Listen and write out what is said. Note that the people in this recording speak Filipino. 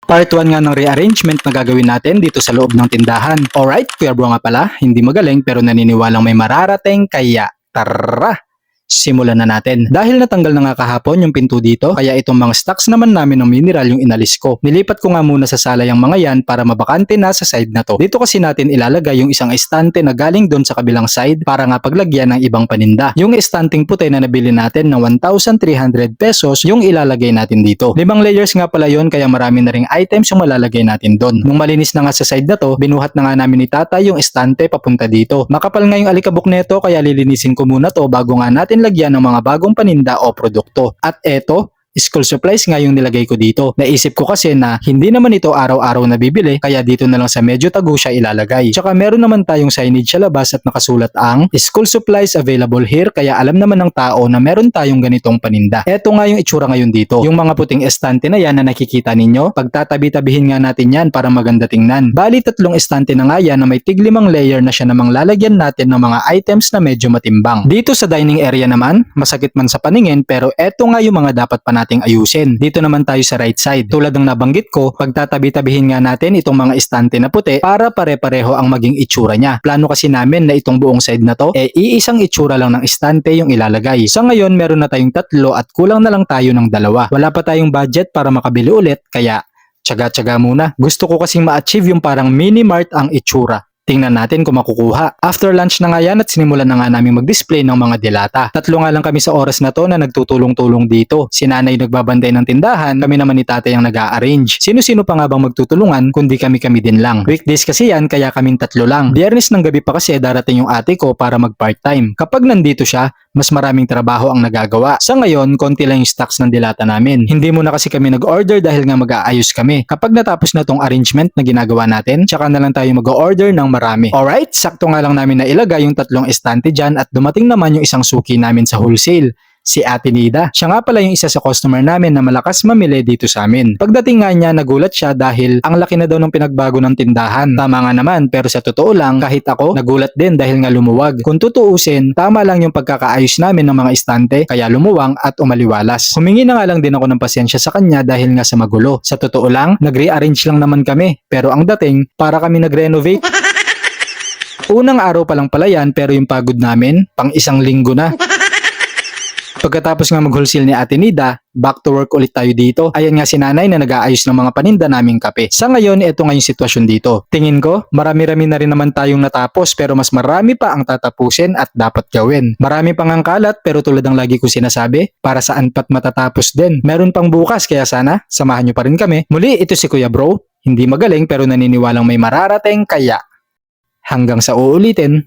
Part 1 nga ng rearrangement na gagawin natin dito sa loob ng tindahan. Alright, Kuya Bro nga pala, hindi magaling pero naniniwalang may mararating kaya tara! Simulan na natin. Dahil natanggal na nga kahapon yung pinto dito, kaya itong mga stocks naman namin ng mineral yung inalis ko. Nilipat ko nga muna sa sala yung mga yan para mabakante na sa side na to. Dito kasi natin ilalagay yung isang estante na galing doon sa kabilang side para nga paglagyan ng ibang paninda. Yung estanting puti na nabili natin na 1,300 pesos yung ilalagay natin dito. 5 layers nga pala yon kaya marami na ring items yung malalagay natin doon. Nung malinis na nga sa side na to, binuhat na nga namin ni Tata yung estante papunta dito. Makapal nga yung alikabok neto kaya lilinisin ko muna to bago nga natin lagyan ng mga bagong paninda o produkto. At eto, school supplies nga yung nilagay ko dito. Naisip ko kasi na hindi naman ito araw-araw na bibili kaya dito na lang sa medyo tago siya ilalagay. Tsaka meron naman tayong signage sa labas at nakasulat ang school supplies available here kaya alam naman ng tao na meron tayong ganitong paninda. Eto nga yung itsura ngayon dito. Yung mga puting estante na yan na nakikita ninyo, pagtatabi-tabihin nga natin yan para maganda tingnan. Bali 3 estante na nga yan na may tig 5 layer na siya namang lalagyan natin ng mga items na medyo matimbang. Dito sa dining area naman, masakit man sa paningin pero eto nga yung mga dapat pa nating ayusin. Dito naman tayo sa right side. Tulad ng nabanggit ko, pagtatabi-tabihin nga natin itong mga estante na puti para pare-pareho ang maging itsura niya. Plano kasi namin na itong buong side na to, iisang itsura lang ng estante yung ilalagay. Sa ngayon, meron na tayong 3 at kulang na lang tayo ng 2. Wala pa tayong budget para makabili ulit, kaya tsaga-tsaga muna. Gusto ko kasing ma-achieve yung parang mini mart ang itsura. Tingnan natin kung makukuha. After lunch na nga yan at sinimulan na nga namin mag-display ng mga delata. 3 nga lang kami sa oras na to na nagtutulong-tulong dito. Si nanay nagbabantay ng tindahan, kami naman ni tatay ang nag-a-arrange. Sino-sino pa nga bang magtutulungan kundi kami-kami din lang. Weekdays kasi yan kaya kaming 3 lang. Biyernes ng gabi pa kasi darating yung ate ko para mag-part-time. Kapag nandito siya, mas maraming trabaho ang nagagawa. Sa ngayon, konti lang yung stocks ng dilata namin. Hindi muna kasi kami nag-order dahil nga mag-aayos kami. Kapag natapos na tong arrangement na ginagawa natin, tsaka na lang tayo mag-order ng marami. Alright, sakto nga lang namin na ilagay yung 3 estante dyan at dumating naman yung isang suki namin sa wholesale. Si Ate Nida. Siya nga pala yung isa sa customer namin na malakas mamili dito sa amin. Pagdating nga niya, nagulat siya dahil ang laki na daw ng pinagbago ng tindahan. Tama nga naman, pero sa totoo lang, kahit ako, nagulat din dahil nga lumuwag. Kung tutuusin, tama lang yung pagkakaayos namin ng mga estante, kaya lumuwang at umaliwalas. Humingi na nga lang din ako ng pasensya sa kanya dahil nga sa magulo. Sa totoo lang, nag-rearrange lang naman kami, pero ang dating, para kami nag-renovate. Unang araw pa lang pala yan, pero yung pagod namin, pang 1 linggo na. Pagkatapos nga mag-wholesale ni Ate Nida, back to work ulit tayo dito. Ayan nga si nanay na nag-aayos ng mga paninda naming kape. Sa ngayon, ito nga yung sitwasyon dito. Tingin ko, marami-rami na rin naman tayong natapos pero mas marami pa ang tatapusin at dapat gawin. Marami pang ang kalat pero tulad ng lagi ko sinasabi, para saan pat matatapos din. Meron pang bukas kaya sana, samahan nyo pa rin kami. Muli, ito si Kuya Bro. Hindi magaling pero naniniwalang may mararating kaya. Hanggang sa uulitin.